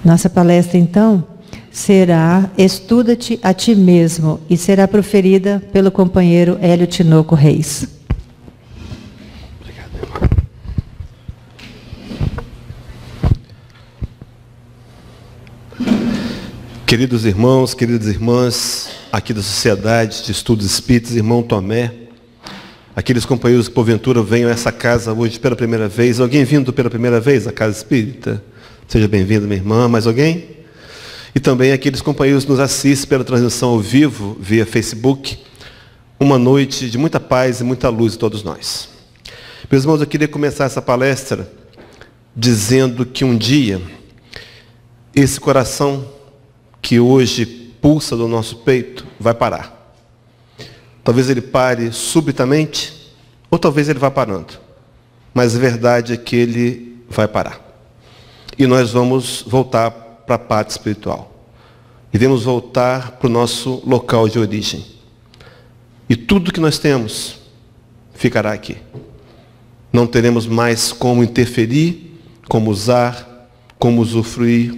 Nossa palestra, então, será Estuda-te a ti mesmo e será proferida pelo companheiro Hélio Tinoco Reis. Queridos irmãos, queridas irmãs, aqui da Sociedade de Estudos Espíritas, irmão Tomé, aqueles companheiros que porventura venham a essa casa hoje pela primeira vez, alguém vindo pela primeira vez à Casa Espírita? Seja bem-vindo, minha irmã. Mais alguém? E também aqueles companheiros que nos assistem pela transmissão ao vivo, via Facebook, uma noite de muita paz e muita luz a todos nós. Meus irmãos, eu queria começar essa palestra dizendo que um dia, esse coração que hoje pulsa do nosso peito vai parar. Talvez ele pare subitamente, ou talvez ele vá parando. Mas a verdade é que ele vai parar. E nós vamos voltar para a parte espiritual. Iremos voltar para o nosso local de origem. E tudo que nós temos ficará aqui. Não teremos mais como interferir, como usar, como usufruir.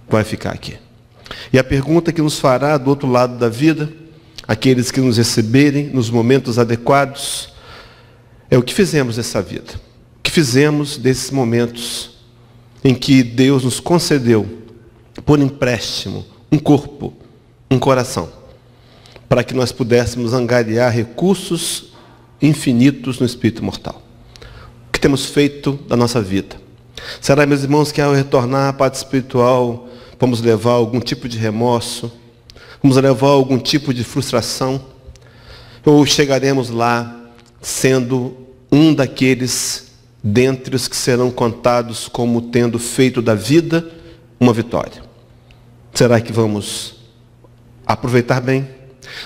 Vai ficar aqui. E a pergunta que nos fará do outro lado da vida, aqueles que nos receberem nos momentos adequados, é o que fizemos dessa vida. O que fizemos desses momentos em que Deus nos concedeu, por empréstimo, um corpo, um coração, para que nós pudéssemos angariar recursos infinitos no espírito mortal. O que temos feito da nossa vida? Será, meus irmãos, que ao retornar à parte espiritual, vamos levar algum tipo de remorso? Vamos levar algum tipo de frustração? Ou chegaremos lá sendo um daqueles dentre os que serão contados como tendo feito da vida uma vitória? Será que vamos aproveitar bem?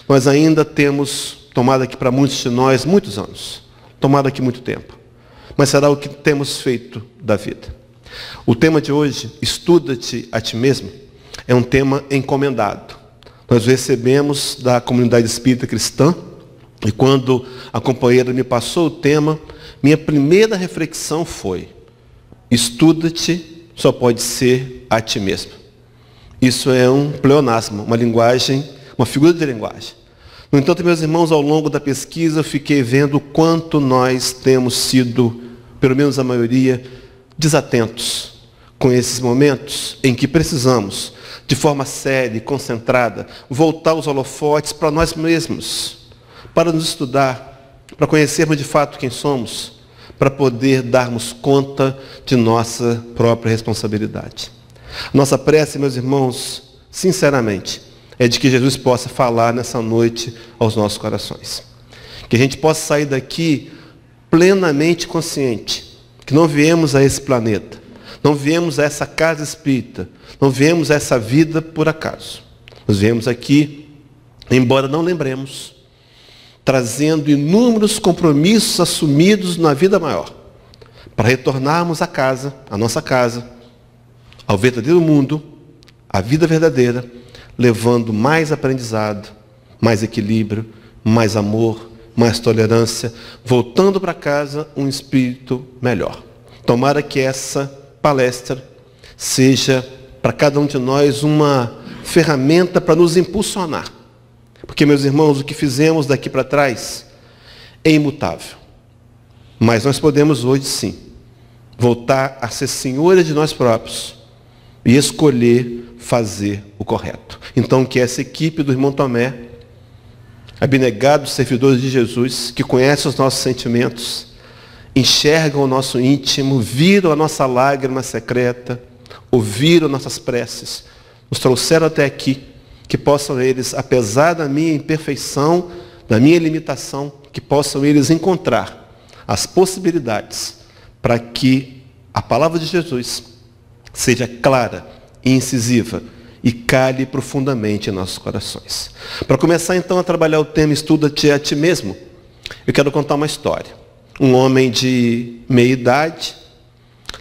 Nós ainda temos tomado aqui para muitos de nós muitos anos, tomado aqui muito tempo. Mas será o que temos feito da vida? O tema de hoje, Estuda-te a ti mesmo, é um tema encomendado. Nós recebemos da comunidade espírita cristã, e quando a companheira me passou o tema, minha primeira reflexão foi: estuda-te só pode ser a ti mesmo. Isso é um pleonasmo, uma linguagem, uma figura de linguagem. No entanto, meus irmãos, ao longo da pesquisa, eu fiquei vendo o quanto nós temos sido, pelo menos a maioria, desatentos com esses momentos em que precisamos, de forma séria e concentrada, voltar os holofotes para nós mesmos, para nos estudar, para conhecermos de fato quem somos, para poder darmos conta de nossa própria responsabilidade. Nossa prece, meus irmãos, sinceramente, é de que Jesus possa falar nessa noite aos nossos corações. Que a gente possa sair daqui plenamente consciente que não viemos a esse planeta, não viemos a essa casa espírita, não viemos a essa vida por acaso. Nós viemos aqui, embora não lembremos, trazendo inúmeros compromissos assumidos na vida maior, para retornarmos à casa, à nossa casa, ao verdadeiro mundo, à vida verdadeira, levando mais aprendizado, mais equilíbrio, mais amor, mais tolerância, voltando para casa um espírito melhor. Tomara que essa palestra seja para cada um de nós uma ferramenta para nos impulsionar. Porque, meus irmãos, o que fizemos daqui para trás é imutável. Mas nós podemos hoje sim voltar a ser senhores de nós próprios e escolher fazer o correto. Então, que essa equipe do irmão Tomé, abnegados servidores de Jesus, que conhecem os nossos sentimentos, enxergam o nosso íntimo, viram a nossa lágrima secreta, ouviram nossas preces, nos trouxeram até aqui, que possam eles, apesar da minha imperfeição, da minha limitação, que possam eles encontrar as possibilidades para que a palavra de Jesus seja clara e incisiva e cale profundamente em nossos corações. Para começar então a trabalhar o tema Estuda-te a ti mesmo, eu quero contar uma história. Um homem de meia idade,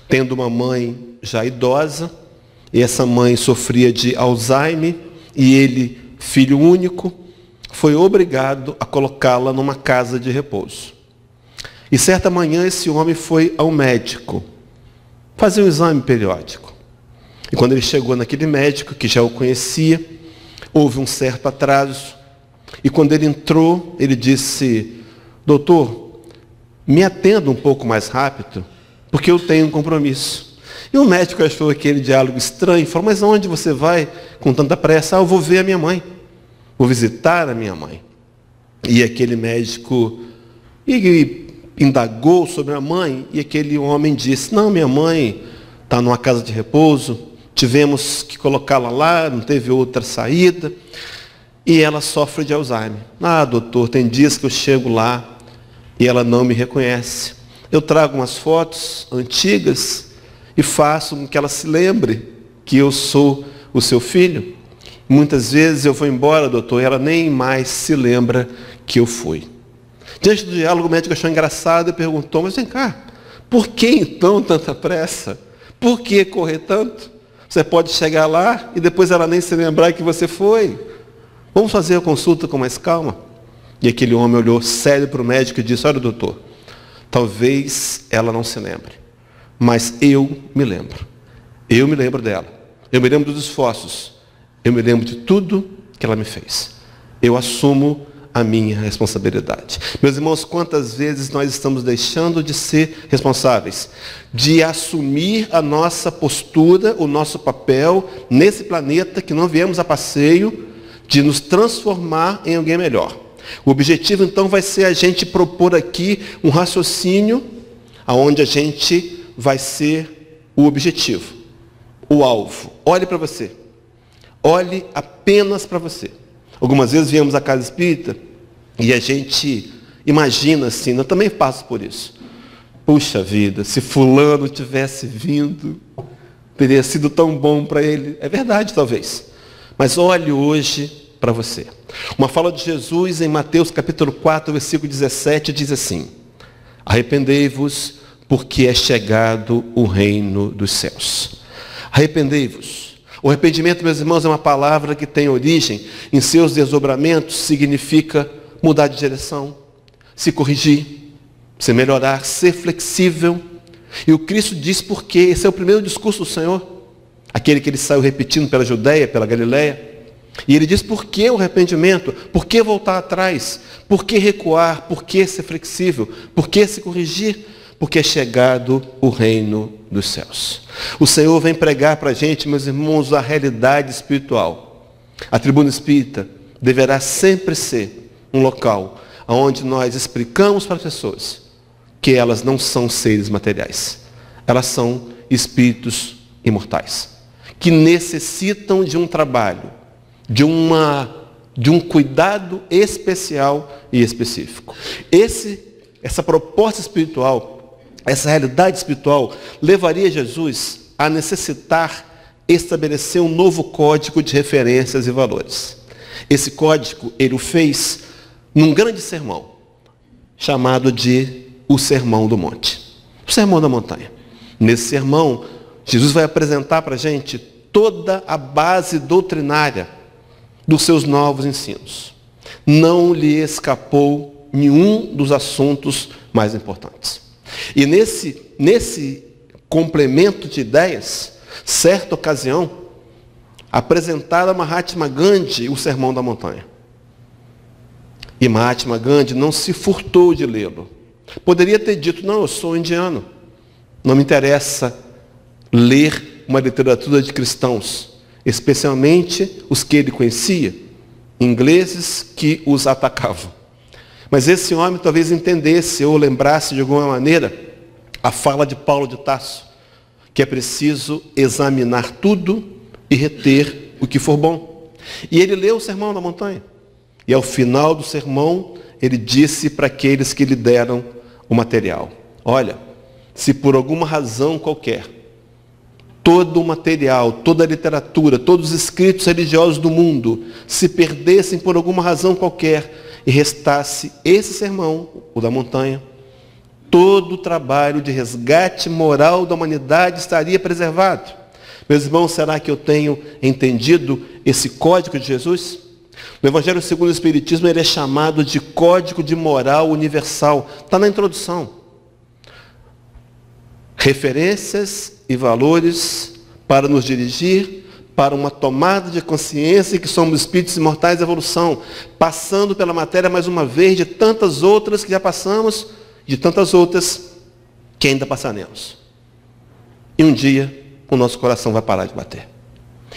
tendo uma mãe já idosa, e essa mãe sofria de Alzheimer, e ele, filho único, foi obrigado a colocá-la numa casa de repouso. E certa manhã esse homem foi ao médico fazer um exame periódico. E quando ele chegou naquele médico, que já o conhecia, houve um certo atraso. E quando ele entrou, ele disse: doutor, me atenda um pouco mais rápido, porque eu tenho um compromisso. E o médico achou aquele diálogo estranho e falou: mas aonde você vai com tanta pressa? Eu vou ver a minha mãe, vou visitar a minha mãe. E aquele médico indagou sobre a mãe, e aquele homem disse: não, minha mãe está numa casa de repouso, tivemos que colocá-la lá, não teve outra saída, e ela sofre de Alzheimer. Ah, doutor, tem dias que eu chego lá e ela não me reconhece. Eu trago umas fotos antigas e faço com que ela se lembre que eu sou o seu filho. Muitas vezes eu vou embora, doutor, e ela nem mais se lembra que eu fui. Diante do diálogo, o médico achou engraçado e perguntou: mas vem cá, por que então tanta pressa? Por que correr tanto? Você pode chegar lá e depois ela nem se lembrar que você foi. Vamos fazer a consulta com mais calma? E aquele homem olhou sério para o médico e disse: olha, doutor, talvez ela não se lembre, mas eu me lembro. Eu me lembro dela. Eu me lembro dos esforços. Eu me lembro de tudo que ela me fez. Eu assumo a minha responsabilidade. Meus irmãos, quantas vezes nós estamos deixando de ser responsáveis, de assumir a nossa postura, o nosso papel nesse planeta que não viemos a passeio, de nos transformar em alguém melhor. O objetivo então vai ser a gente propor aqui um raciocínio aonde a gente vai ser o objetivo, o alvo. Olhe para você. Olhe apenas para você. Algumas vezes viemos à casa espírita e a gente imagina assim, eu também passo por isso. Puxa vida, se fulano tivesse vindo, teria sido tão bom para ele. É verdade, talvez. Mas olhe hoje para você. Uma fala de Jesus em Mateus capítulo 4, versículo 17, diz assim: arrependei-vos, porque é chegado o reino dos céus. Arrependei-vos. O arrependimento, meus irmãos, é uma palavra que tem origem, em seus desdobramentos, significa mudar de direção, se corrigir, se melhorar, ser flexível. E o Cristo diz por quê. Esse é o primeiro discurso do Senhor, aquele que ele saiu repetindo pela Judeia, pela Galileia. E ele diz por que o arrependimento, por que voltar atrás, por que recuar, por que ser flexível, por que se corrigir, porque é chegado o reino dos céus. O Senhor vem pregar para a gente, meus irmãos, a realidade espiritual. A tribuna espírita deverá sempre ser um local onde nós explicamos para as pessoas que elas não são seres materiais. Elas são espíritos imortais, que necessitam de um trabalho, de um cuidado especial e específico. Essa proposta espiritual, essa realidade espiritual, levaria Jesus a necessitar estabelecer um novo código de referências e valores. Esse código ele o fez num grande sermão, chamado de o Sermão do Monte. O Sermão da Montanha. Nesse sermão, Jesus vai apresentar para a gente toda a base doutrinária dos seus novos ensinos. Não lhe escapou nenhum dos assuntos mais importantes. E nesse complemento de ideias, certa ocasião, apresentaram a Mahatma Gandhi o Sermão da Montanha. E Mahatma Gandhi não se furtou de lê-lo. Poderia ter dito: não, eu sou indiano, não me interessa ler uma literatura de cristãos, especialmente os que ele conhecia, ingleses que os atacavam. Mas esse homem talvez entendesse ou lembrasse de alguma maneira a fala de Paulo de Tarso, que é preciso examinar tudo e reter o que for bom. E ele leu o Sermão da Montanha. E ao final do sermão, ele disse para aqueles que lhe deram o material: olha, se por alguma razão qualquer, todo o material, toda a literatura, todos os escritos religiosos do mundo se perdessem por alguma razão qualquer e restasse esse sermão, o da montanha, todo o trabalho de resgate moral da humanidade estaria preservado. Meus irmãos, será que eu tenho entendido esse código de Jesus? No Evangelho segundo o Espiritismo, ele é chamado de Código de Moral Universal. Está na introdução. Referências e valores para nos dirigir para uma tomada de consciência que somos espíritos imortais de evolução, passando pela matéria mais uma vez de tantas outras que já passamos, de tantas outras que ainda passaremos. E um dia o nosso coração vai parar de bater.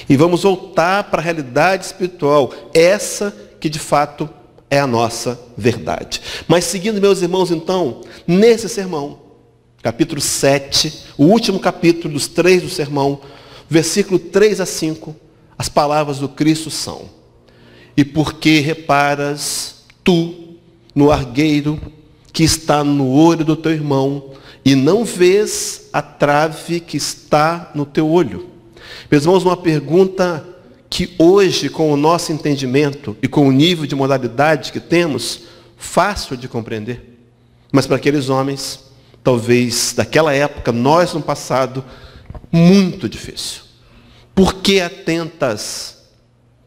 E vamos voltar para a realidade espiritual, essa que de fato é a nossa verdade. Mas seguindo, meus irmãos, então, nesse sermão, capítulo 7, o último capítulo dos 3 do sermão, versículo 3 a 5, as palavras do Cristo são: e porque reparas tu no argueiro que está no olho do teu irmão, e não vês a trave que está no teu olho? Meus irmãos, uma pergunta que hoje, com o nosso entendimento e com o nível de modalidade que temos, fácil de compreender. Mas para aqueles homens, talvez daquela época, nós no passado, muito difícil. Por que atentas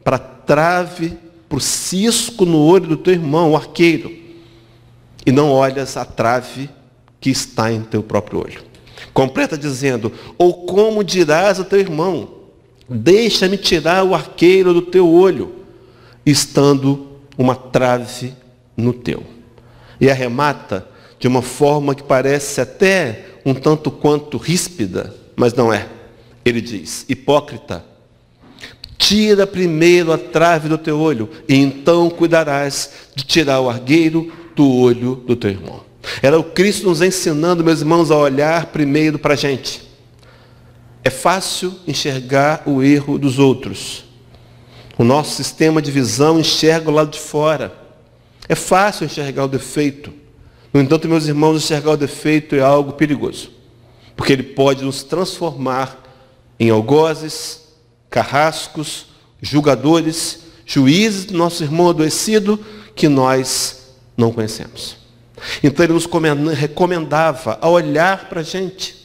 para a trave, para o cisco no olho do teu irmão, o arqueiro, e não olhas a trave que está em teu próprio olho? Completa dizendo: ou como dirás ao teu irmão, deixa-me tirar o arqueiro do teu olho, estando uma trave no teu. E arremata de uma forma que parece até um tanto quanto ríspida, mas não é. Ele diz: hipócrita, tira primeiro a trave do teu olho, e então cuidarás de tirar o argueiro do olho do teu irmão. Era o Cristo nos ensinando, meus irmãos, a olhar primeiro para a gente. É fácil enxergar o erro dos outros. O nosso sistema de visão enxerga o lado de fora. É fácil enxergar o defeito. No entanto, meus irmãos, enxergar o defeito é algo perigoso, porque ele pode nos transformar em algozes, carrascos, julgadores, juízes do nosso irmão adoecido que nós não conhecemos. Então ele nos recomendava a olhar para a gente,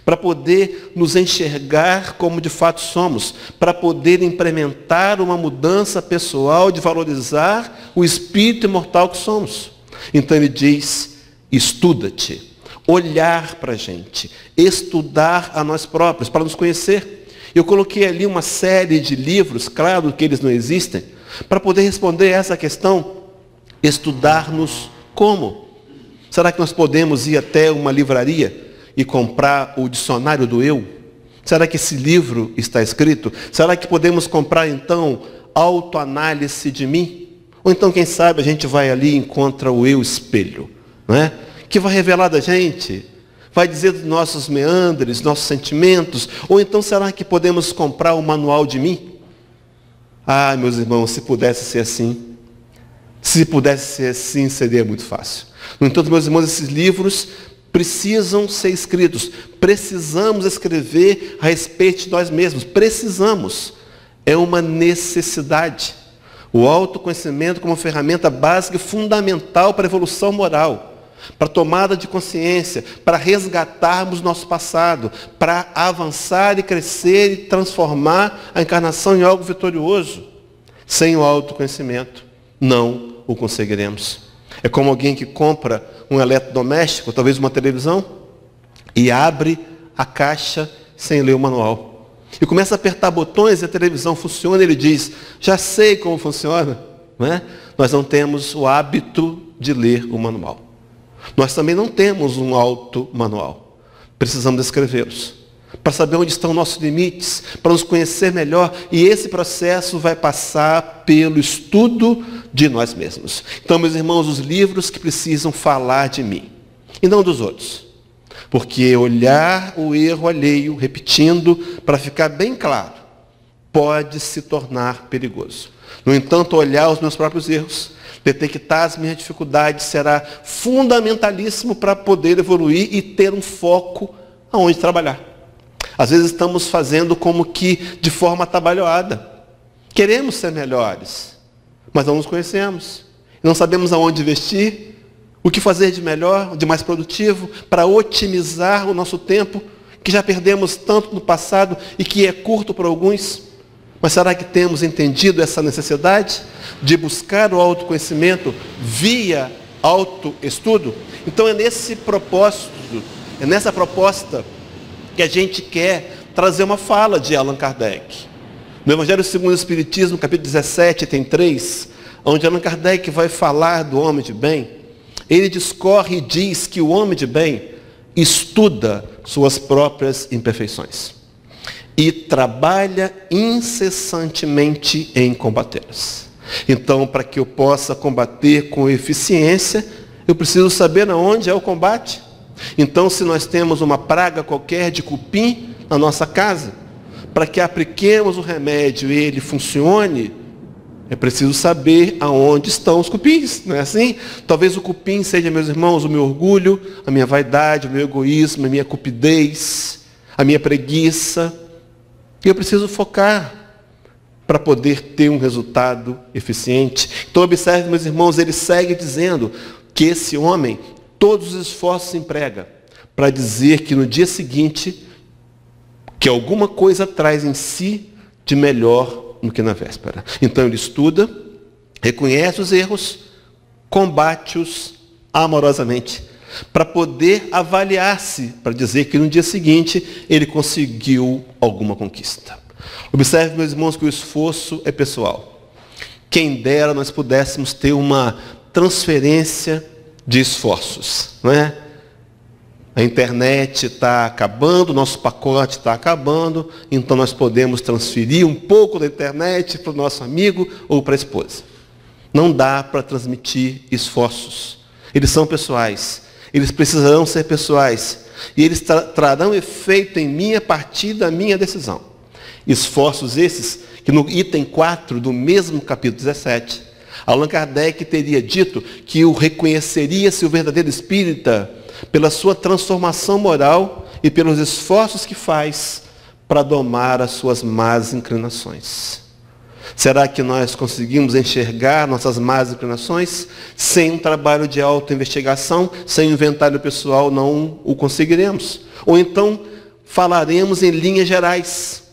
para poder nos enxergar como de fato somos, para poder implementar uma mudança pessoal de valorizar o espírito imortal que somos. Então ele diz: estuda-te, olhar para a gente, estudar a nós próprios, para nos conhecer. Eu coloquei ali uma série de livros, claro que eles não existem, para poder responder essa questão: estudar-nos como? Será que nós podemos ir até uma livraria e comprar o dicionário do eu? Será que esse livro está escrito? Será que podemos comprar, então, autoanálise de mim? Ou então, quem sabe, a gente vai ali e encontra o eu espelho, não é? Que vai revelar da gente, vai dizer dos nossos meandres, nossos sentimentos. Ou então, será que podemos comprar o manual de mim? Ah, meus irmãos, se pudesse ser assim, seria muito fácil. No entanto, meus irmãos, esses livros precisam ser escritos. Precisamos escrever a respeito de nós mesmos. Precisamos. É uma necessidade. O autoconhecimento como ferramenta básica e fundamental para a evolução moral, para a tomada de consciência, para resgatarmos nosso passado, para avançar e crescer e transformar a encarnação em algo vitorioso. Sem o autoconhecimento, não o conseguiremos. É como alguém que compra um eletrodoméstico, talvez uma televisão, e abre a caixa sem ler o manual. E começa a apertar botões e a televisão funciona, e ele diz: já sei como funciona. Não é? Nós não temos o hábito de ler o manual. Nós também não temos um auto-manual. Precisamos escrevê-los, para saber onde estão nossos limites, para nos conhecer melhor, e esse processo vai passar pelo estudo de nós mesmos. Então, meus irmãos, os livros que precisam falar de mim, e não dos outros. Porque olhar o erro alheio, repetindo, para ficar bem claro, pode se tornar perigoso. No entanto, olhar os meus próprios erros, detectar as minhas dificuldades, será fundamentalíssimo para poder evoluir e ter um foco aonde trabalhar. Às vezes estamos fazendo como que de forma atabalhoada. Queremos ser melhores, mas não nos conhecemos. Não sabemos aonde investir, o que fazer de melhor, de mais produtivo, para otimizar o nosso tempo, que já perdemos tanto no passado e que é curto para alguns. Mas será que temos entendido essa necessidade de buscar o autoconhecimento via autoestudo? Então é nesse propósito, é nessa proposta que a gente quer trazer uma fala de Allan Kardec. No Evangelho segundo o Espiritismo, capítulo 17, tem 3, onde Allan Kardec vai falar do homem de bem. Ele discorre e diz que o homem de bem estuda suas próprias imperfeições e trabalha incessantemente em combatê-las. Então, para que eu possa combater com eficiência, eu preciso saber aonde é o combate. Então, se nós temos uma praga qualquer de cupim na nossa casa, para que apliquemos o remédio e ele funcione, é preciso saber aonde estão os cupins, não é assim? Talvez o cupim seja, meus irmãos, o meu orgulho, a minha vaidade, o meu egoísmo, a minha cupidez, a minha preguiça. E eu preciso focar para poder ter um resultado eficiente. Então, observe, meus irmãos, ele segue dizendo que esse homem, todos os esforços emprega para dizer que no dia seguinte, que alguma coisa traz em si de melhor do que na véspera. Então ele estuda, reconhece os erros, combate-os amorosamente, para poder avaliar-se, para dizer que no dia seguinte ele conseguiu alguma conquista. Observe, meus irmãos, que o esforço é pessoal. Quem dera nós pudéssemos ter uma transferência de esforços, não é? A internet está acabando, o nosso pacote está acabando, então nós podemos transferir um pouco da internet para o nosso amigo ou para a esposa. Não dá para transmitir esforços. Eles são pessoais. Eles precisarão ser pessoais. E eles trarão efeito em mim a partir da minha decisão. Esforços esses que no item 4 do mesmo capítulo 17, Allan Kardec teria dito que o reconheceria-se o verdadeiro espírita pela sua transformação moral e pelos esforços que faz para domar as suas más inclinações. Será que nós conseguimos enxergar nossas más inclinações? Sem um trabalho de autoinvestigação, sem um inventário pessoal, não o conseguiremos. Ou então falaremos em linhas gerais,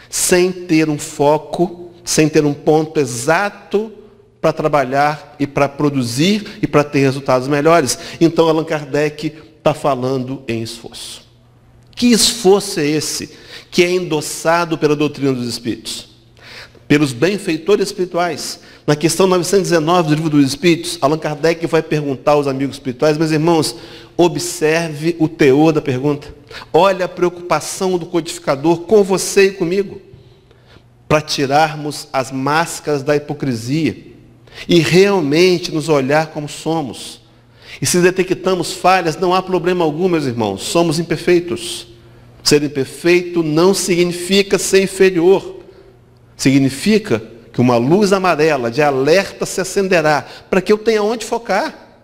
sem ter um foco, sem ter um ponto exato para trabalhar e para produzir e para ter resultados melhores. Então, Allan Kardec está falando em esforço. Que esforço é esse que é endossado pela doutrina dos Espíritos? Pelos benfeitores espirituais. Na questão 919 do Livro dos Espíritos, Allan Kardec vai perguntar aos amigos espirituais, meus irmãos, observe o teor da pergunta. Olha a preocupação do codificador com você e comigo, para tirarmos as máscaras da hipocrisia e realmente nos olhar como somos. E se detectamos falhas, não há problema algum, meus irmãos. Somos imperfeitos. Ser imperfeito não significa ser inferior. Significa que uma luz amarela de alerta se acenderá para que eu tenha onde focar.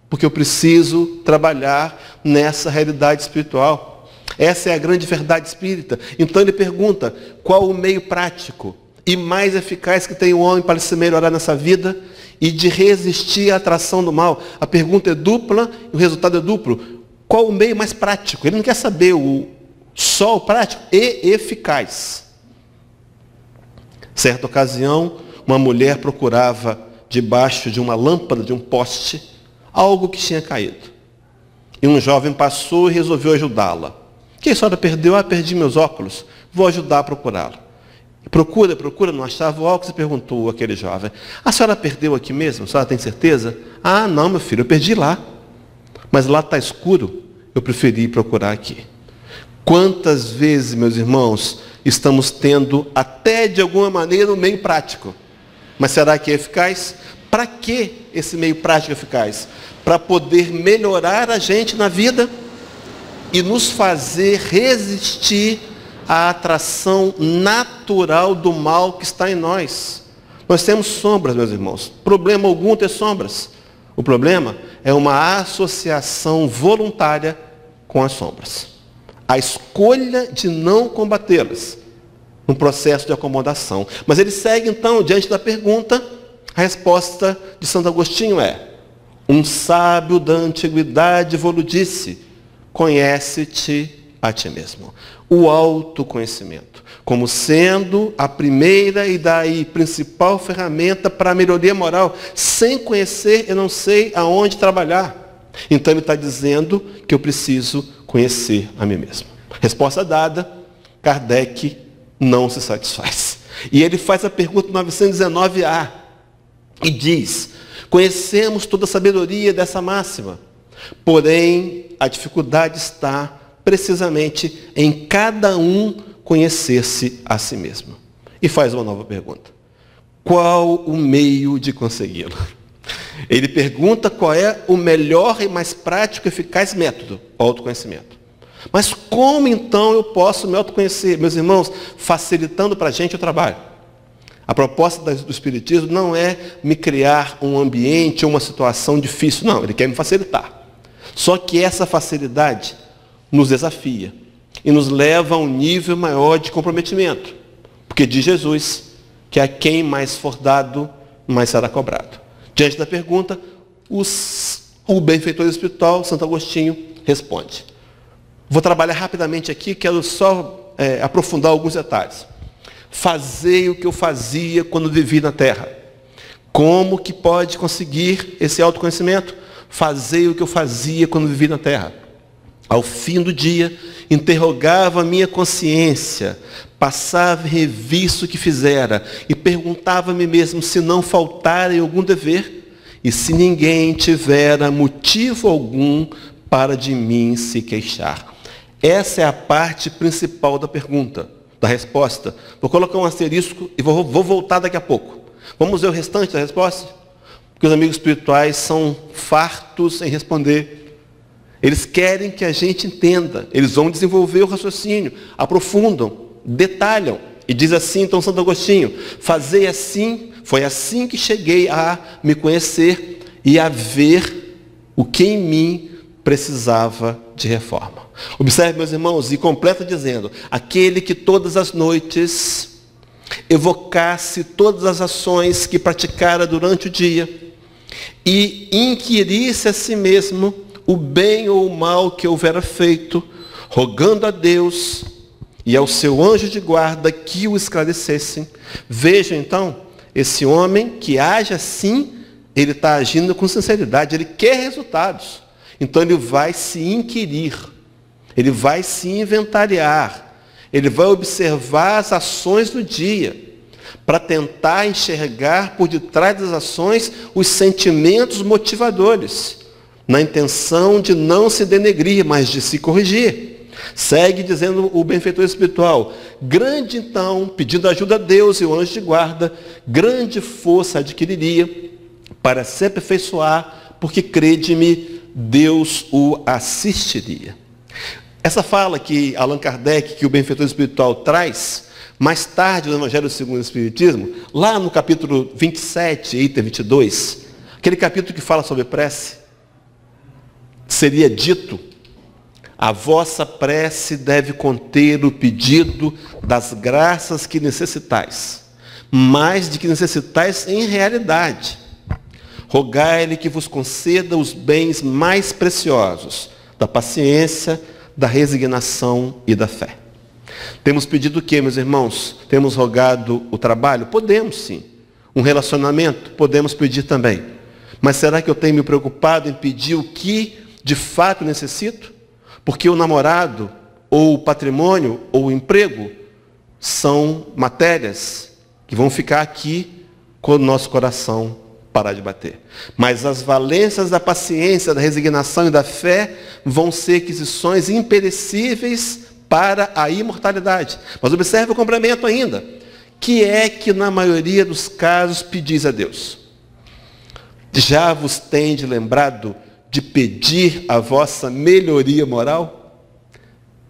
Porque eu preciso trabalhar nessa realidade espiritual. Essa é a grande verdade espírita. Então ele pergunta, qual o meio prático e mais eficaz que tem o homem para se melhorar nessa vida e de resistir à atração do mal? A pergunta é dupla e o resultado é duplo. Qual o meio mais prático? Ele não quer saber só o prático e eficaz. Certa ocasião, uma mulher procurava debaixo de uma lâmpada, de um poste, algo que tinha caído. E um jovem passou e resolveu ajudá-la. O que a senhora perdeu? Perdi meus óculos. Vou ajudar a procurá-lo. Procura, não achava o óculos e perguntou aquele jovem, a senhora perdeu aqui mesmo? A senhora tem certeza? Ah, não, meu filho, eu perdi lá. Mas lá está escuro, eu preferi procurar aqui. Quantas vezes, meus irmãos, estamos tendo até de alguma maneira um meio prático? Mas será que é eficaz? Para que esse meio prático é eficaz? Para poder melhorar a gente na vida e nos fazer resistir à atração natural do mal que está em nós. Nós temos sombras, meus irmãos. Problema algum ter sombras. O problema é uma associação voluntária com as sombras. A escolha de não combatê-las. Um processo de acomodação. Mas ele segue, então, diante da pergunta, a resposta de Santo Agostinho é: um sábio da antiguidade vos disse, conhece-te a ti mesmo. O autoconhecimento, como sendo a primeira e daí principal ferramenta para a melhoria moral. Sem conhecer, eu não sei aonde trabalhar. Então ele está dizendo que eu preciso conhecer a mim mesmo. Resposta dada, Kardec não se satisfaz. E ele faz a pergunta 919A e diz: conhecemos toda a sabedoria dessa máxima, porém a dificuldade está precisamente em cada um conhecer-se a si mesmo. E faz uma nova pergunta: qual o meio de consegui-lo? Ele pergunta qual é o melhor e mais prático e eficaz método, o autoconhecimento. Mas como então eu posso me autoconhecer? Meus irmãos, facilitando para a gente o trabalho. A proposta do Espiritismo não é me criar um ambiente ou uma situação difícil, não, ele quer me facilitar. Só que essa facilidade nos desafia e nos leva a um nível maior de comprometimento. Porque diz Jesus que a quem mais for dado, mais será cobrado. Diante da pergunta, o benfeitor espiritual, Santo Agostinho, responde. Vou trabalhar rapidamente aqui, quero só aprofundar alguns detalhes. Fazei o que eu fazia quando vivi na terra. Como que pode conseguir esse autoconhecimento? Fazei o que eu fazia quando vivi na terra. Ao fim do dia, interrogava a minha consciência, passava em revista o que fizera e perguntava a mim mesmo se não faltara em algum dever e se ninguém tivera motivo algum para de mim se queixar. Essa é a parte principal da pergunta, da resposta. Vou colocar um asterisco e vou voltar daqui a pouco. Vamos ver o restante da resposta? Porque os amigos espirituais são fartos em responder. Eles querem que a gente entenda. Eles vão desenvolver o raciocínio, aprofundam, detalham. E diz assim, então, Santo Agostinho: fazei assim, foi assim que cheguei a me conhecer e a ver o que em mim precisava de reforma. Observe, meus irmãos, e completa dizendo: aquele que todas as noites evocasse todas as ações que praticara durante o dia e inquirisse a si mesmo o bem ou o mal que houvera feito, rogando a Deus e ao seu anjo de guarda que o esclarecessem. Vejam então, esse homem que age assim, ele está agindo com sinceridade, ele quer resultados. Então ele vai se inquirir, ele vai se inventariar, ele vai observar as ações do dia, para tentar enxergar por detrás das ações os sentimentos motivadores, na intenção de não se denegrir, mas de se corrigir. Segue dizendo o benfeitor espiritual: grande então, pedindo ajuda a Deus e o anjo de guarda, grande força adquiriria para se aperfeiçoar, porque crede-me, Deus o assistiria. Essa fala que Allan Kardec, que o benfeitor espiritual traz, mais tarde no Evangelho segundo o Espiritismo, lá no capítulo 27, item 22, aquele capítulo que fala sobre prece, seria dito: a vossa prece deve conter o pedido das graças que necessitais, mais de que necessitais em realidade. Rogai-lhe que vos conceda os bens mais preciosos, da paciência, da resignação e da fé. Temos pedido o quê, meus irmãos? Temos rogado o trabalho? Podemos sim. Um relacionamento? Podemos pedir também. Mas será que eu tenho me preocupado em pedir o que de fato necessito? Porque o namorado, ou o patrimônio, ou o emprego, são matérias que vão ficar aqui quando o nosso coração parar de bater. Mas as valências da paciência, da resignação e da fé vão ser aquisições imperecíveis para a imortalidade. Mas observe o complemento ainda. Que é que na maioria dos casos pedis a Deus? Já vos tende lembrado de pedir a vossa melhoria moral?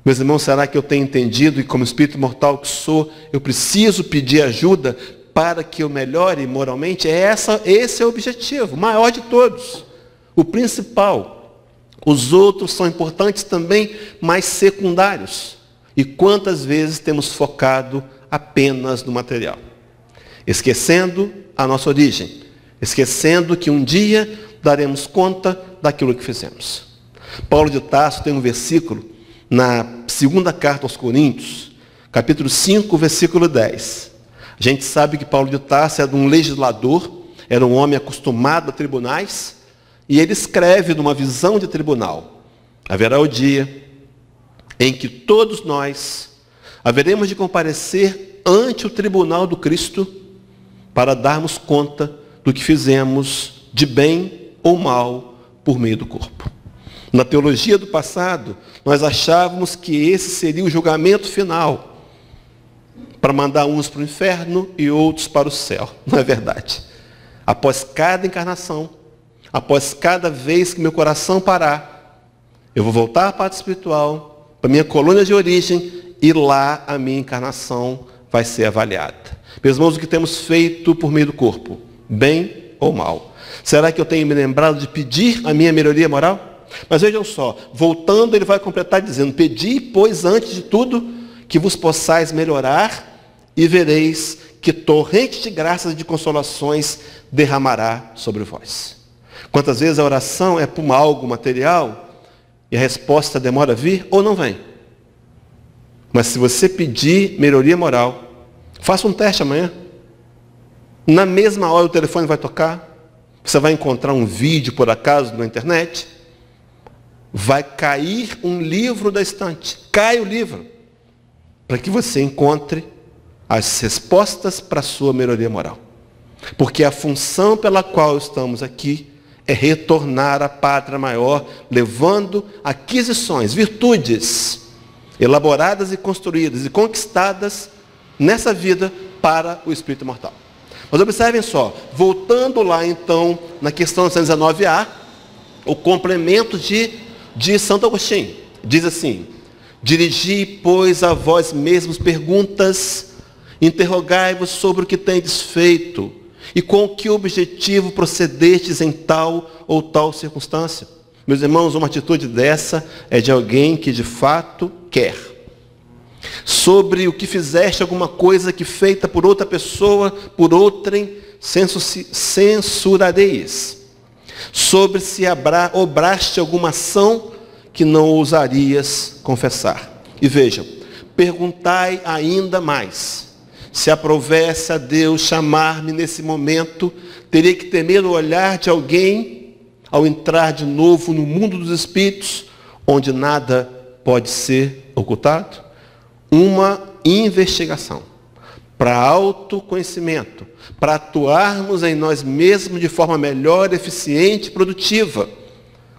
Meus irmãos, será que eu tenho entendido, e como espírito mortal que sou, eu preciso pedir ajuda para que eu melhore moralmente? Esse é o objetivo, o maior de todos, o principal. Os outros são importantes também, mas secundários. E quantas vezes temos focado apenas no material, esquecendo a nossa origem, esquecendo que um dia daremos conta daquilo que fizemos. Paulo de Tarso tem um versículo na segunda carta aos Coríntios, capítulo 5, versículo 10. A gente sabe que Paulo de Tarso era um legislador, era um homem acostumado a tribunais, e ele escreve numa visão de tribunal: haverá o dia em que todos nós haveremos de comparecer ante o tribunal do Cristo para darmos conta do que fizemos de bem ou mal por meio do corpo. Na teologia do passado, nós achávamos que esse seria o julgamento final, para mandar uns para o inferno e outros para o céu. Não é verdade. Após cada encarnação, após cada vez que meu coração parar, eu vou voltar à parte espiritual, para a minha colônia de origem, e lá a minha encarnação vai ser avaliada. Meus irmãos, o que temos feito por meio do corpo, bem ou mal? Será que eu tenho me lembrado de pedir a minha melhoria moral? Mas vejam só, voltando, ele vai completar dizendo: pedi, pois, antes de tudo, que vos possais melhorar, e vereis que torrente de graças e de consolações derramará sobre vós. Quantas vezes a oração é por algo material, e a resposta demora a vir ou não vem. Mas se você pedir melhoria moral, faça um teste amanhã. Na mesma hora o telefone vai tocar, você vai encontrar um vídeo, por acaso, na internet, vai cair um livro da estante. Cai o livro, para que você encontre as respostas para a sua melhoria moral. Porque a função pela qual estamos aqui é retornar à pátria maior, levando aquisições, virtudes, elaboradas e construídas e conquistadas nessa vida para o espírito imortal. Mas observem só, voltando lá então na questão 119a, o complemento de Santo Agostinho, diz assim: dirigi, pois, a vós mesmos perguntas, interrogai-vos sobre o que tendes feito, e com que objetivo procedestes em tal ou tal circunstância. Meus irmãos, uma atitude dessa é de alguém que de fato quer. Sobre o que fizeste alguma coisa que feita por outra pessoa, por outrem, censurareis. Sobre se obraste alguma ação que não ousarias confessar. E vejam, perguntai ainda mais. Se aprovesse a Deus chamar-me nesse momento, teria que temer o olhar de alguém ao entrar de novo no mundo dos espíritos, onde nada pode ser ocultado? Uma investigação para autoconhecimento, para atuarmos em nós mesmos de forma melhor, eficiente e produtiva,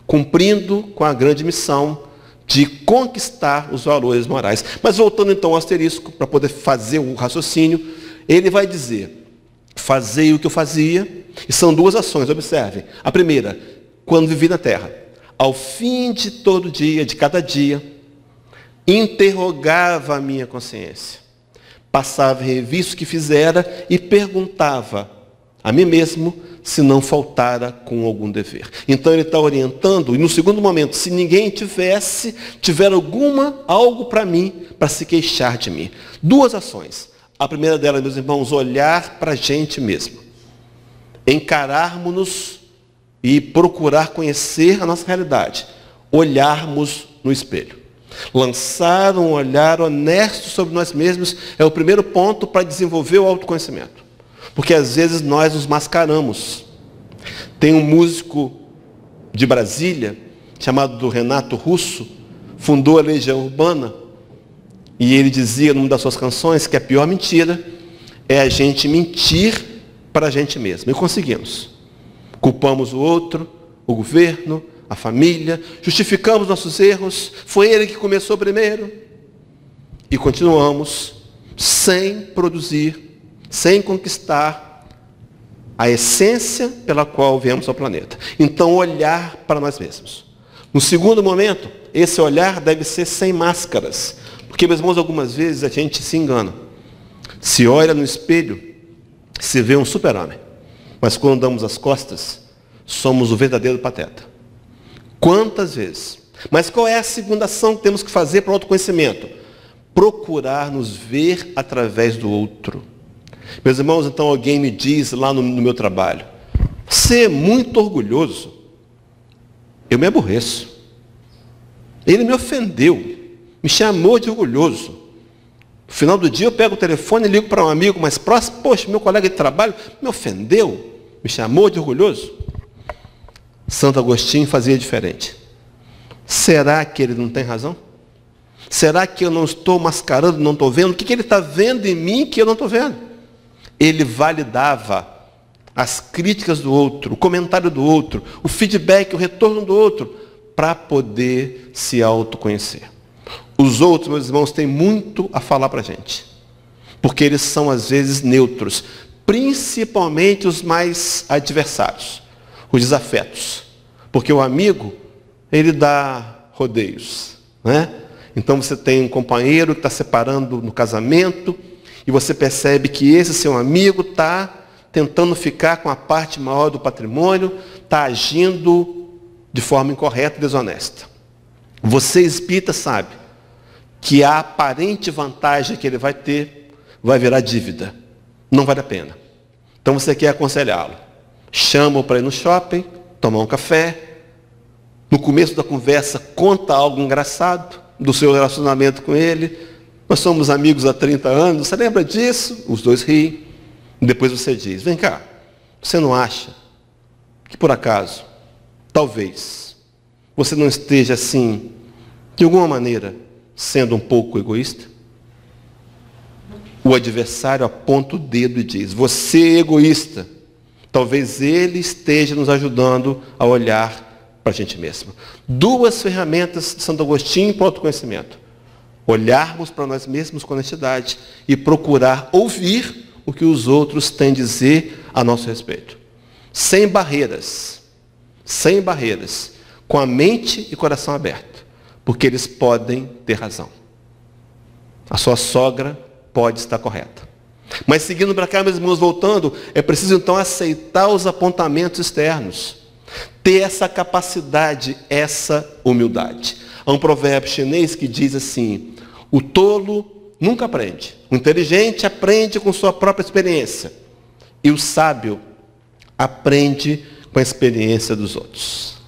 cumprindo com a grande missão de conquistar os valores morais. Mas voltando então ao asterisco, para poder fazer o raciocínio, ele vai dizer: fazei o que eu fazia, e são duas ações, observem. A primeira, quando vivi na terra, ao fim de todo dia, de cada dia, interrogava a minha consciência, passava em revista o que fizera e perguntava a mim mesmo se não faltara com algum dever. Então ele está orientando, e no segundo momento, se ninguém tiver algo para mim, para se queixar de mim. Duas ações. A primeira delas, meus irmãos, olhar para a gente mesmo. Encararmos-nos e procurar conhecer a nossa realidade. Olharmos no espelho. Lançar um olhar honesto sobre nós mesmos é o primeiro ponto para desenvolver o autoconhecimento. Porque às vezes nós nos mascaramos. Tem um músico de Brasília, chamado Renato Russo, fundou a Legião Urbana, e ele dizia numa das suas canções que a pior mentira é a gente mentir para a gente mesmo. E conseguimos. Culpamos o outro, o governo, a família, justificamos nossos erros, foi ele que começou primeiro. E continuamos sem produzir, sem conquistar a essência pela qual viemos ao planeta. Então, olhar para nós mesmos. No segundo momento, esse olhar deve ser sem máscaras. Porque, meus irmãos, algumas vezes a gente se engana. Se olha no espelho, se vê um super-homem. Mas quando damos as costas, somos o verdadeiro pateta. Quantas vezes? Mas qual é a segunda ação que temos que fazer para o autoconhecimento? Procurar nos ver através do outro. Meus irmãos, então alguém me diz lá no meu trabalho: você é muito orgulhoso. Eu me aborreço. Ele me ofendeu, me chamou de orgulhoso. No final do dia eu pego o telefone e ligo para um amigo mais próximo: poxa, meu colega de trabalho me ofendeu, me chamou de orgulhoso. Santo Agostinho fazia diferente. Será que ele não tem razão? Será que eu não estou mascarando, não estou vendo? O que ele está vendo em mim que eu não estou vendo? Ele validava as críticas do outro, o comentário do outro, o feedback, o retorno do outro, para poder se autoconhecer. Os outros, meus irmãos, têm muito a falar para a gente, porque eles são, às vezes, neutros, principalmente os mais adversários, os desafetos, porque o amigo, ele dá rodeios, né? Então você tem um companheiro que está separando no casamento, e você percebe que esse seu amigo está tentando ficar com a parte maior do patrimônio, está agindo de forma incorreta e desonesta. Você, espírita, sabe que a aparente vantagem que ele vai ter vai virar dívida. Não vale a pena. Então você quer aconselhá-lo. Chama-o para ir no shopping, tomar um café. No começo da conversa, conta algo engraçado do seu relacionamento com ele. Nós somos amigos há 30 anos, você lembra disso? Os dois riem. Depois você diz, vem cá, você não acha que por acaso, talvez, você não esteja assim, de alguma maneira, sendo um pouco egoísta? O adversário aponta o dedo e diz, você é egoísta. Talvez ele esteja nos ajudando a olhar para a gente mesmo. Duas ferramentas de Santo Agostinho para o autoconhecimento. Olharmos para nós mesmos com honestidade e procurar ouvir o que os outros têm a dizer a nosso respeito. Sem barreiras, com a mente e coração aberto, porque eles podem ter razão. A sua sogra pode estar correta. Mas seguindo para cá, meus irmãos, voltando, é preciso então aceitar os apontamentos externos, ter essa capacidade, essa humildade. Há um provérbio chinês que diz assim, o tolo nunca aprende. O inteligente aprende com sua própria experiência. E o sábio aprende com a experiência dos outros.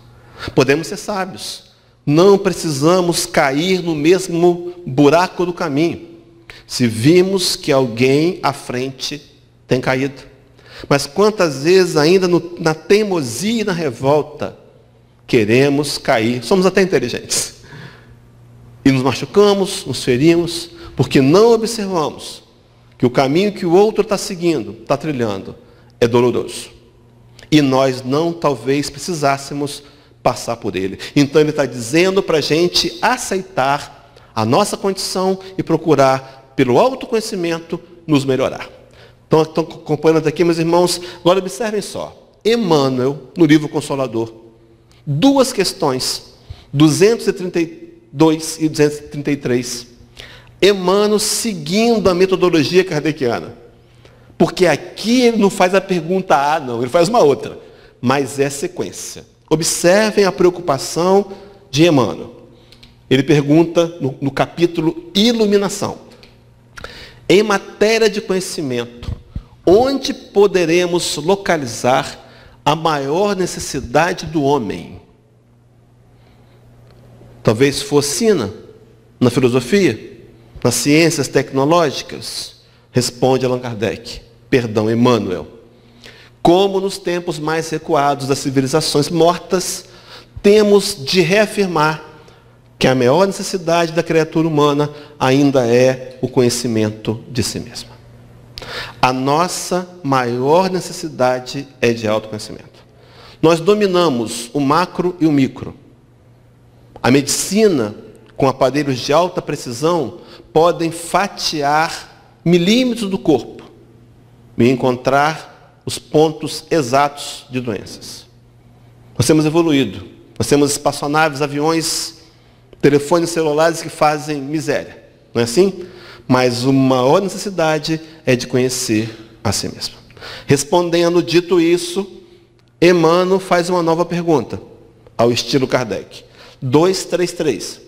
Podemos ser sábios. Não precisamos cair no mesmo buraco do caminho. Se vimos que alguém à frente tem caído. Mas quantas vezes ainda na teimosia e na revolta queremos cair. Somos até inteligentes. E nos machucamos, nos ferimos, porque não observamos que o caminho que o outro está seguindo, está trilhando, é doloroso. E nós não, talvez, precisássemos passar por ele. Então ele está dizendo para a gente aceitar a nossa condição e procurar, pelo autoconhecimento, nos melhorar. Então, estão acompanhando aqui, meus irmãos. Agora observem só. Emmanuel, no livro Consolador, duas questões, 232 e 233. Emmanuel seguindo a metodologia kardeciana. Porque aqui ele não faz a pergunta A, não, ele faz uma outra. Mas é sequência. Observem a preocupação de Emmanuel. Ele pergunta no capítulo Iluminação. Em matéria de conhecimento, onde poderemos localizar a maior necessidade do homem? Talvez fosse na filosofia, nas ciências tecnológicas, responde Allan Kardec, Emmanuel. Como nos tempos mais recuados das civilizações mortas, temos de reafirmar que a maior necessidade da criatura humana ainda é o conhecimento de si mesma. A nossa maior necessidade é de autoconhecimento. Nós dominamos o macro e o micro. A medicina, com aparelhos de alta precisão, podem fatiar milímetros do corpo e encontrar os pontos exatos de doenças. Nós temos evoluído. Nós temos espaçonaves, aviões, telefones celulares que fazem miséria. Não é assim? Mas a maior necessidade é de conhecer a si mesmo. Respondendo, dito isso, Emmanuel faz uma nova pergunta, ao estilo Kardec. 233.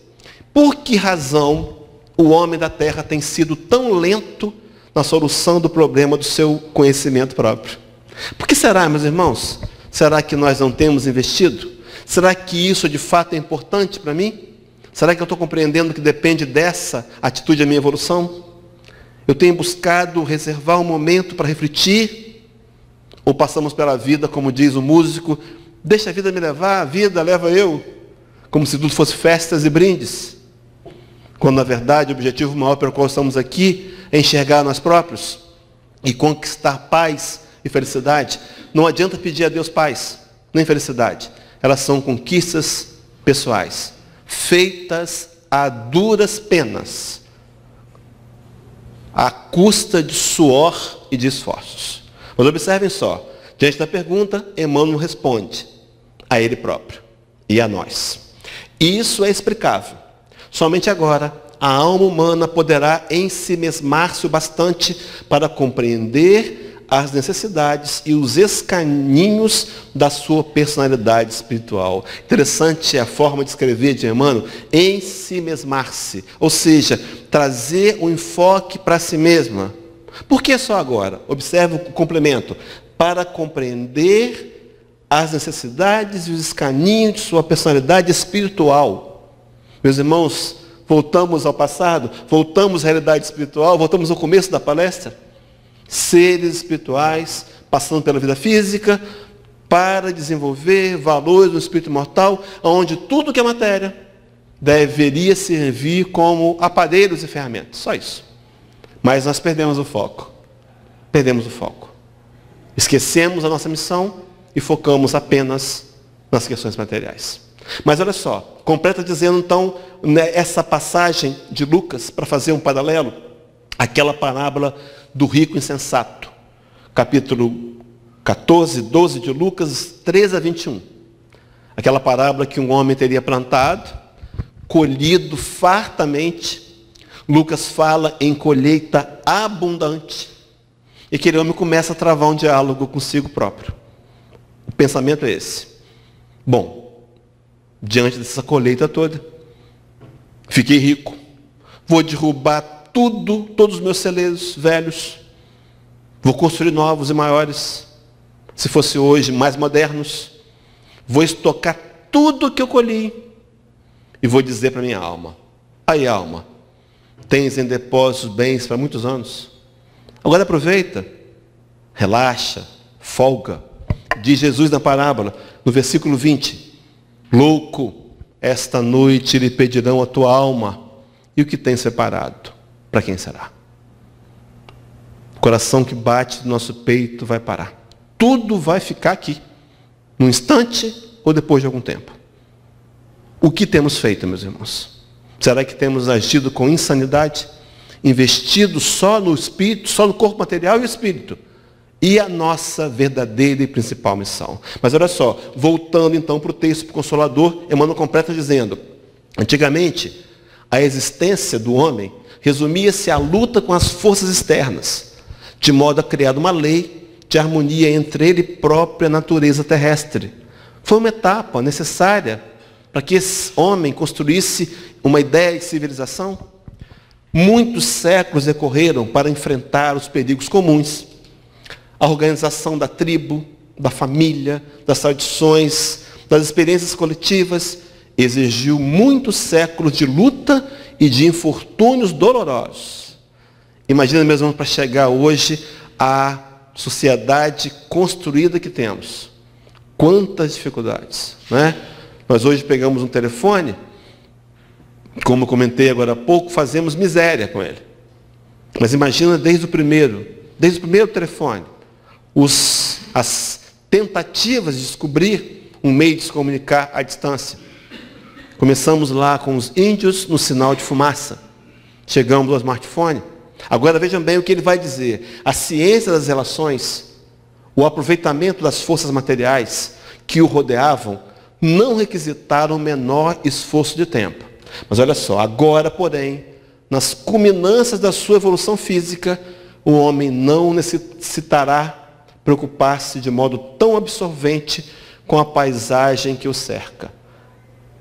Por que razão o homem da Terra tem sido tão lento na solução do problema do seu conhecimento próprio? Por que será, meus irmãos? Será que nós não temos investido? Será que isso de fato é importante para mim? Será que eu estou compreendendo que depende dessa atitude da minha evolução? Eu tenho buscado reservar um momento para refletir? Ou passamos pela vida, como diz o músico, deixa a vida me levar, a vida leva eu, como se tudo fosse festas e brindes? quando na verdade o objetivo maior pelo qual estamos aqui é enxergar nós próprios e conquistar paz e felicidade. Não adianta pedir a Deus paz, nem felicidade. Elas são conquistas pessoais, feitas a duras penas, à custa de suor e de esforços. Mas observem só, diante da pergunta, Emmanuel responde a ele próprio e a nós. Isso é explicável. Somente agora a alma humana poderá ensimesmar-se o bastante para compreender as necessidades e os escaninhos da sua personalidade espiritual. Interessante a forma de escrever de Emmanuel, ensimesmar-se, ou seja, trazer um enfoque para si mesma. Por que só agora? Observe o complemento. Para compreender as necessidades e os escaninhos de sua personalidade espiritual. Meus irmãos, voltamos ao passado, voltamos à realidade espiritual, voltamos ao começo da palestra. Seres espirituais, passando pela vida física, para desenvolver valores do espírito mortal, onde tudo que é matéria deveria servir como aparelhos e ferramentas. Só isso. Mas nós perdemos o foco. Perdemos o foco. Esquecemos a nossa missão e focamos apenas nas questões materiais. Mas olha só, completa dizendo então, essa passagem de Lucas, para fazer um paralelo, aquela parábola do rico insensato. Capítulo 14, 12 de Lucas, 13 a 21. Aquela parábola que um homem teria plantado, colhido fartamente. Lucas fala em colheita abundante. E aquele homem começa a travar um diálogo consigo próprio. O pensamento é esse. Bom, diante dessa colheita toda, fiquei rico. Vou derrubar todos os meus celeiros velhos. Vou construir novos e maiores. Se fosse hoje, mais modernos. Vou estocar tudo que eu colhi. E vou dizer para minha alma: aí, alma, tens em depósitos bens para muitos anos. Agora aproveita, relaxa, folga. Diz Jesus na parábola, no versículo 20: louco, esta noite lhe pedirão a tua alma, e o que tens separado, para quem será? O coração que bate no nosso peito vai parar. Tudo vai ficar aqui, num instante ou depois de algum tempo. O que temos feito, meus irmãos? Será que temos agido com insanidade? Investido só no espírito, só no corpo material e espírito? E a nossa verdadeira e principal missão. Mas olha só, voltando então para o texto consolador, Emmanuel completa dizendo: antigamente, a existência do homem resumia-se à luta com as forças externas, de modo a criar uma lei de harmonia entre ele e própria natureza terrestre. Foi uma etapa necessária para que esse homem construísse uma ideia de civilização. Muitos séculos decorreram para enfrentar os perigos comuns. A organização da tribo, da família, das tradições, das experiências coletivas, exigiu muitos séculos de luta e de infortúnios dolorosos. Imagina mesmo para chegar hoje à sociedade construída que temos. Quantas dificuldades, né? Nós hoje pegamos um telefone, como eu comentei agora há pouco, fazemos miséria com ele. Mas imagina desde o primeiro telefone, as tentativas de descobrir um meio de se comunicar à distância. Começamos lá com os índios no sinal de fumaça. Chegamos ao smartphone. Agora vejam bem o que ele vai dizer. A ciência das relações, o aproveitamento das forças materiais que o rodeavam, não requisitaram o menor esforço de tempo. Mas olha só, agora, porém, nas culminâncias da sua evolução física, o homem não necessitará preocupar-se de modo tão absorvente com a paisagem que o cerca.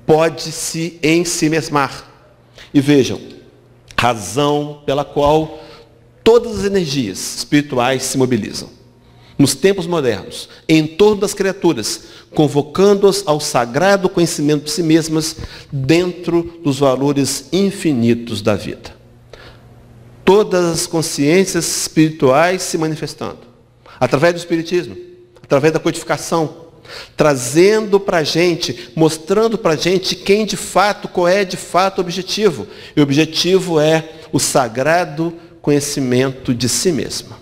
Pode-se ensimesmar. E vejam, razão pela qual todas as energias espirituais se mobilizam. Nos tempos modernos, em torno das criaturas, convocando-as ao sagrado conhecimento de si mesmas, dentro dos valores infinitos da vida. Todas as consciências espirituais se manifestando, através do espiritismo, através da codificação, trazendo para a gente, mostrando para a gente quem de fato, qual é de fato o objetivo. E o objetivo é o sagrado conhecimento de si mesmo.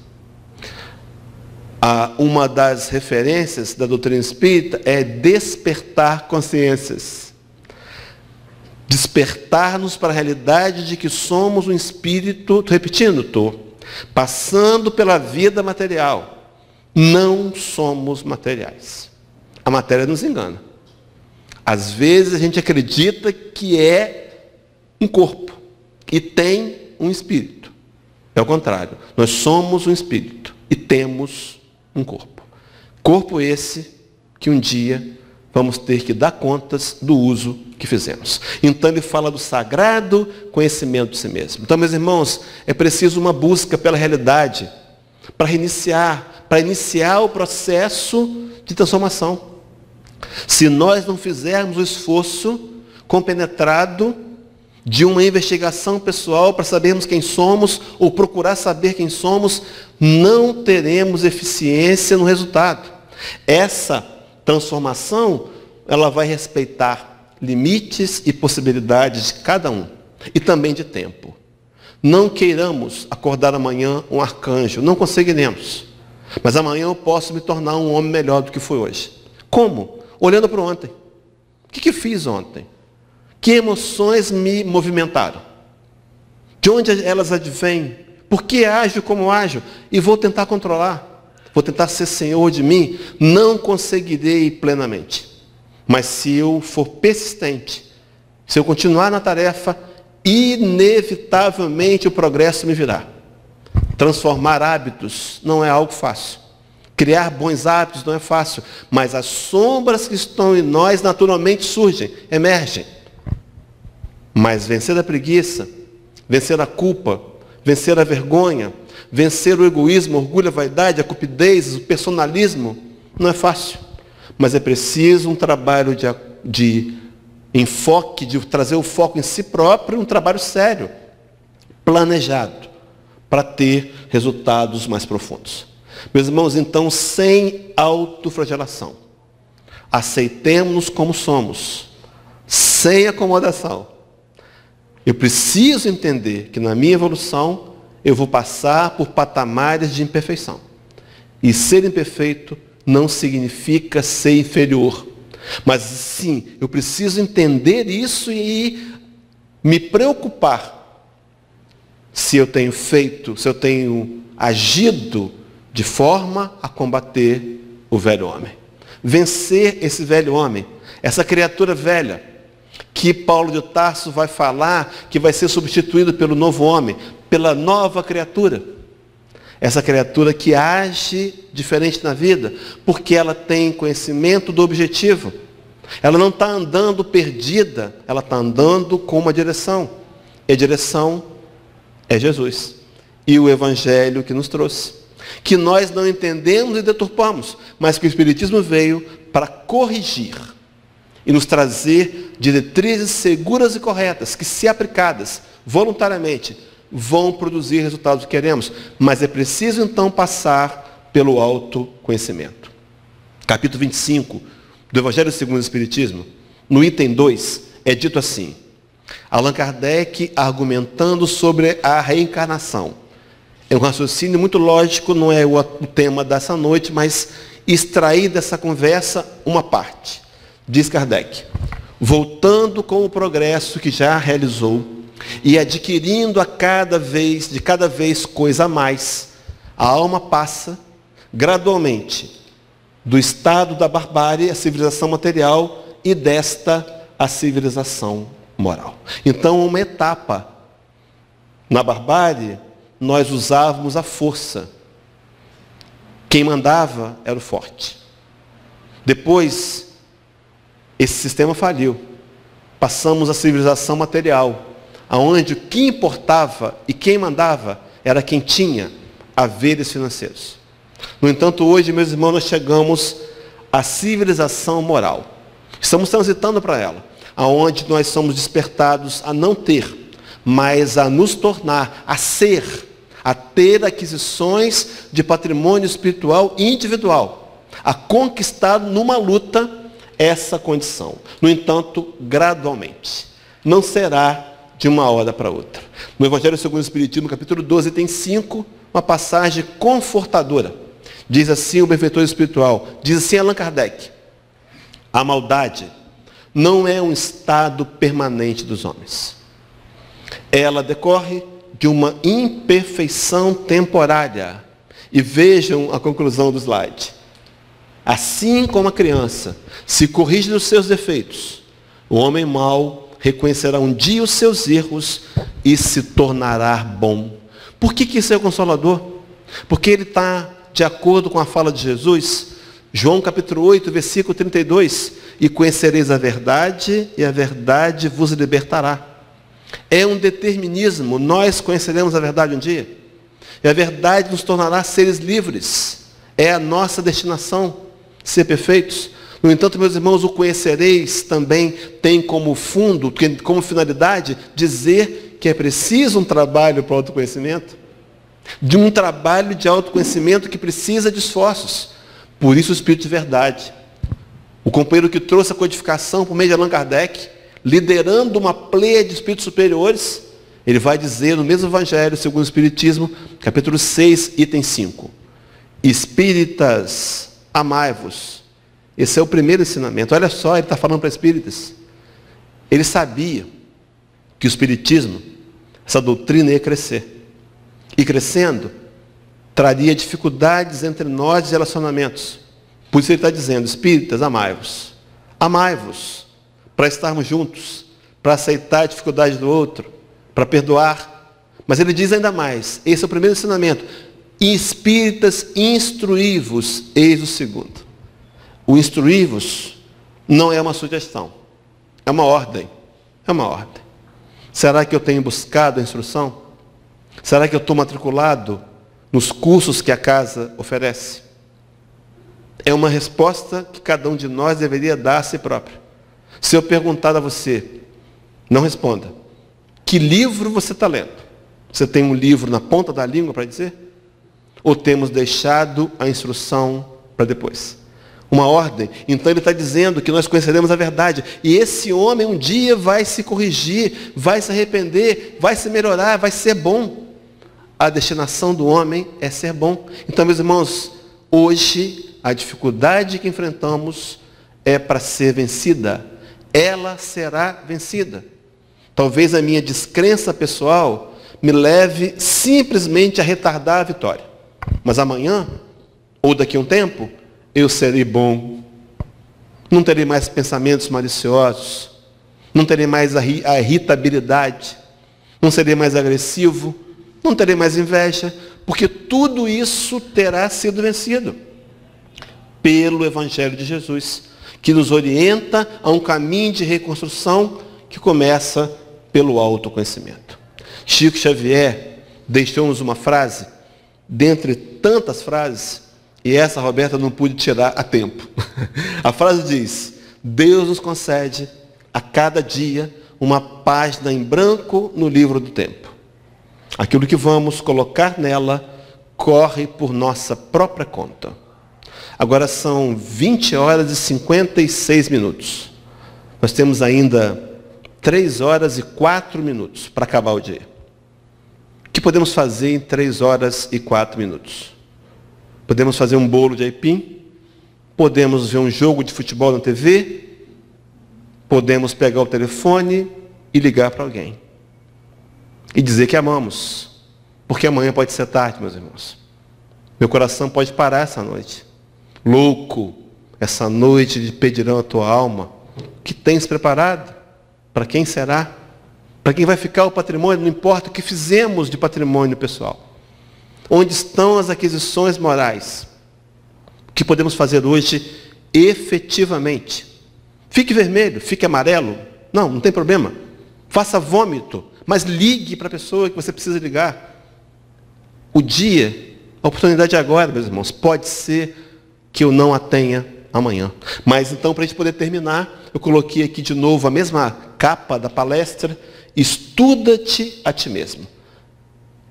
Uma das referências da doutrina espírita é despertar consciências. Despertar-nos para a realidade de que somos um espírito, passando pela vida material. Não somos materiais. A matéria nos engana. Às vezes a gente acredita que é um corpo e tem um espírito. É o contrário. Nós somos um espírito e temos um corpo. Corpo esse que um dia vamos ter que dar contas do uso que fizemos. Então ele fala do sagrado conhecimento de si mesmo. Então, meus irmãos, é preciso uma busca pela realidade para iniciar o processo de transformação. Se nós não fizermos o esforço compenetrado de uma investigação pessoal para sabermos quem somos ou procurar saber quem somos, não teremos eficiência no resultado. Essa transformação, ela vai respeitar limites e possibilidades de cada um e também de tempo. Não queiramos acordar amanhã um arcanjo, não conseguiremos. Mas amanhã eu posso me tornar um homem melhor do que fui hoje. Como? Olhando para ontem. O que fiz ontem? Que emoções me movimentaram? De onde elas advêm? Por que ajo como ajo? E vou tentar controlar. Vou tentar ser senhor de mim. Não conseguirei plenamente. Mas se eu for persistente, se eu continuar na tarefa, inevitavelmente o progresso me virá. Transformar hábitos não é algo fácil. Criar bons hábitos não é fácil. Mas as sombras que estão em nós naturalmente surgem, emergem. Mas vencer a preguiça, vencer a culpa, vencer a vergonha, vencer o egoísmo, o orgulho, a vaidade, a cupidez, o personalismo, não é fácil. Mas é preciso um trabalho de enfoque, de trazer o foco em si próprio, um trabalho sério, planejado, para ter resultados mais profundos. Meus irmãos, então, sem autoflagelação, aceitemos-nos como somos, sem acomodação. Eu preciso entender que na minha evolução eu vou passar por patamares de imperfeição. E ser imperfeito não significa ser inferior. Mas sim, eu preciso entender isso e me preocupar se eu tenho feito, se eu tenho agido de forma a combater o velho homem. Vencer esse velho homem, essa criatura velha, que Paulo de Tarso vai falar que vai ser substituído pelo novo homem, pela nova criatura. Essa criatura que age diferente na vida, porque ela tem conhecimento do objetivo. Ela não está andando perdida, ela está andando com uma direção. E a direção é Jesus. E o Evangelho que nos trouxe. Que nós não entendemos e deturpamos, mas que o Espiritismo veio para corrigir e nos trazer diretrizes seguras e corretas, que se aplicadas voluntariamente, vão produzir resultados que queremos. Mas é preciso então passar pelo autoconhecimento. Capítulo 25 do Evangelho segundo o Espiritismo, no item 2, é dito assim: Allan Kardec argumentando sobre a reencarnação. É um raciocínio muito lógico, não é o tema dessa noite, mas extrair dessa conversa uma parte. Diz Kardec: voltando com o progresso que já realizou e adquirindo de cada vez coisa a mais, a alma passa gradualmente do estado da barbárie à civilização material e desta à civilização moral. Então, uma etapa. Na barbárie, nós usávamos a força. Quem mandava era o forte. Depois, esse sistema faliu. Passamos à civilização material, onde o que importava e quem mandava era quem tinha haveres financeiros. No entanto, hoje, meus irmãos, nós chegamos à civilização moral. Estamos transitando para ela, onde nós somos despertados a não ter, mas a nos tornar, a ser, a ter aquisições de patrimônio espiritual individual. a conquistar numa luta essa condição. No entanto, gradualmente. Não será de uma hora para outra. No Evangelho segundo o Espiritismo, capítulo 12, tem 5, uma passagem confortadora. Diz assim o benfeitor espiritual, diz assim Allan Kardec: a maldade não é um estado permanente dos homens. Ela decorre de uma imperfeição temporária. E vejam a conclusão do slide. Assim como a criança se corrige dos seus defeitos, o homem mau reconhecerá um dia os seus erros e se tornará bom. Por que isso é consolador? Porque ele está de acordo com a fala de Jesus, João capítulo 8, versículo 32, e conhecereis a verdade, e a verdade vos libertará. É um determinismo, nós conheceremos a verdade um dia, e a verdade nos tornará seres livres, é a nossa destinação, ser perfeitos. No entanto, meus irmãos, o conhecereis também tem como fundo, como finalidade, dizer que é preciso um trabalho para o autoconhecimento, de um trabalho de autoconhecimento que precisa de esforços. Por isso o Espírito de Verdade, o companheiro que trouxe a codificação por meio de Allan Kardec, liderando uma pleia de espíritos superiores, ele vai dizer no mesmo Evangelho, segundo o Espiritismo, capítulo 6, item 5, espíritas, amai-vos. Esse é o primeiro ensinamento. Olha só, ele está falando para espíritas. Ele sabia que o Espiritismo, essa doutrina ia crescer. E crescendo, traria dificuldades entre nós de relacionamentos. Por isso ele está dizendo, espíritas, amai-vos. Amai-vos, para estarmos juntos, para aceitar a dificuldade do outro, para perdoar. Mas ele diz ainda mais, esse é o primeiro ensinamento. Espíritas, instruí-vos, eis o segundo. O instruí-vos não é uma sugestão, é uma ordem. É uma ordem. Será que eu tenho buscado a instrução? Será que eu estou matriculado nos cursos que a casa oferece? É uma resposta que cada um de nós deveria dar a si próprio. Se eu perguntar a você, não responda. Que livro você está lendo? Você tem um livro na ponta da língua para dizer? Ou temos deixado a instrução para depois? Uma ordem. Então ele está dizendo que nós conheceremos a verdade. E esse homem um dia vai se corrigir, vai se arrepender, vai se melhorar, vai ser bom. A destinação do homem é ser bom. Então, meus irmãos, hoje a dificuldade que enfrentamos é para ser vencida. Ela será vencida. Talvez a minha descrença pessoal me leve simplesmente a retardar a vitória. Mas amanhã, ou daqui a um tempo, eu serei bom. Não terei mais pensamentos maliciosos. Não terei mais a irritabilidade. Não serei mais agressivo. Não terei mais inveja. Porque tudo isso terá sido vencido pelo Evangelho de Jesus, que nos orienta a um caminho de reconstrução que começa pelo autoconhecimento. Chico Xavier deixou-nos uma frase, dentre tantas frases, e essa, Roberta, não pude tirar a tempo. A frase diz, Deus nos concede a cada dia uma página em branco no livro do tempo. Aquilo que vamos colocar nela corre por nossa própria conta. Agora são 20 horas e 56 minutos. Nós temos ainda 3 horas e 4 minutos para acabar o dia. O que podemos fazer em 3 horas e 4 minutos? Podemos fazer um bolo de aipim, podemos ver um jogo de futebol na TV, podemos pegar o telefone e ligar para alguém. E dizer que amamos, porque amanhã pode ser tarde, meus irmãos. Meu coração pode parar essa noite. Louco, essa noite de pedirão a tua alma. O que tens preparado? Para quem será? Para quem vai ficar o patrimônio? Não importa o que fizemos de patrimônio pessoal. Onde estão as aquisições morais? O que podemos fazer hoje efetivamente? Fique vermelho, fique amarelo. Não tem problema. Faça vômito, mas ligue para a pessoa que você precisa ligar. O dia, a oportunidade é agora, meus irmãos. Pode ser que eu não a tenha amanhã. Mas então, para a gente poder terminar, eu coloquei aqui de novo a mesma capa da palestra. Estuda-te a ti mesmo.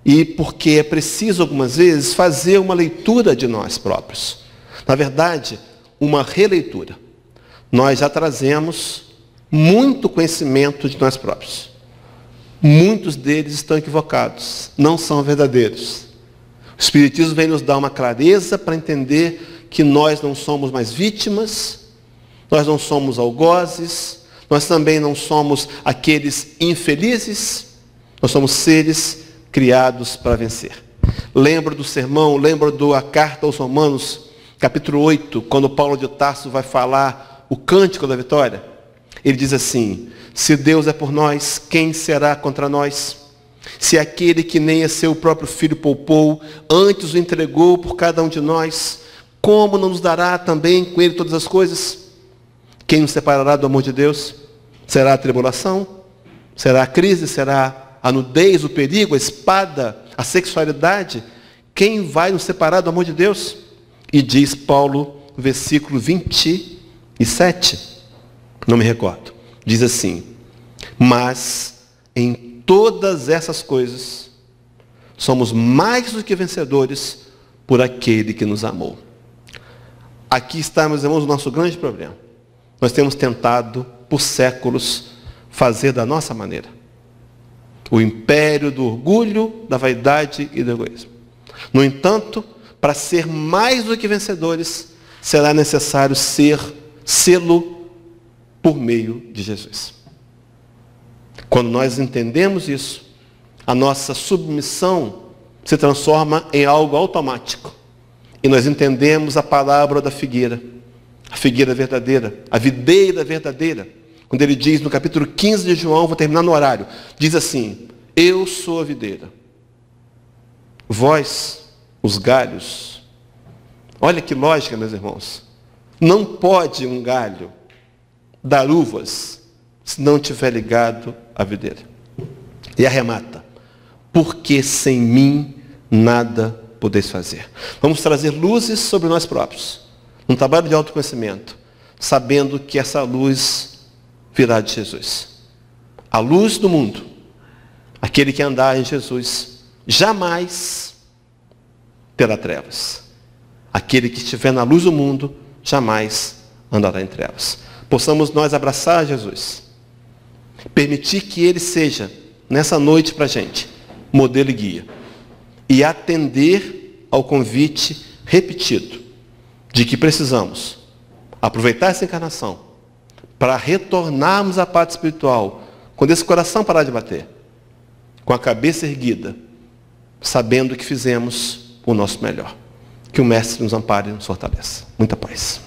E porque é preciso, algumas vezes, fazer uma leitura de nós próprios. Na verdade, uma releitura. Nós já trazemos muito conhecimento de nós próprios. Muitos deles estão equivocados, não são verdadeiros. O Espiritismo vem nos dar uma clareza para entender que nós não somos mais vítimas, nós não somos algozes, nós também não somos aqueles infelizes, nós somos seres criados para vencer. Lembro do sermão, lembro da carta aos Romanos, capítulo 8, quando Paulo de Tarso vai falar o cântico da vitória. Ele diz assim: se Deus é por nós, quem será contra nós? Se aquele que nem a seu próprio filho poupou, antes o entregou por cada um de nós, como não nos dará também com ele todas as coisas? Quem nos separará do amor de Deus? Será a tribulação? Será a crise? Será a nudez, o perigo, a espada, a sexualidade? Quem vai nos separar do amor de Deus? E diz Paulo, versículo 27, não me recordo, diz assim: mas em todas essas coisas somos mais do que vencedores por aquele que nos amou. Aqui está, meus irmãos, o nosso grande problema. Nós temos tentado, por séculos, fazer da nossa maneira. O império do orgulho, da vaidade e do egoísmo. No entanto, para ser mais do que vencedores, será necessário sê-lo por meio de Jesus. Quando nós entendemos isso, a nossa submissão se transforma em algo automático. E nós entendemos a palavra da figueira, a figueira verdadeira, a videira verdadeira. Quando ele diz no capítulo 15 de João, vou terminar no horário, diz assim: eu sou a videira, vós os galhos. Olha que lógica, meus irmãos. Não pode um galho dar uvas se não estiver ligado à videira. E arremata: porque sem mim nada podeis fazer. Vamos trazer luzes sobre nós próprios, num trabalho de autoconhecimento, sabendo que essa luz virá de Jesus. A luz do mundo, aquele que andar em Jesus, jamais terá trevas. Aquele que estiver na luz do mundo, jamais andará em trevas. Possamos nós abraçar Jesus, permitir que Ele seja, nessa noite para a gente, modelo e guia, e atender ao convite repetido de que precisamos aproveitar essa encarnação para retornarmos à pátria espiritual, quando esse coração parar de bater, com a cabeça erguida, sabendo que fizemos o nosso melhor. Que o Mestre nos ampare e nos fortaleça. Muita paz.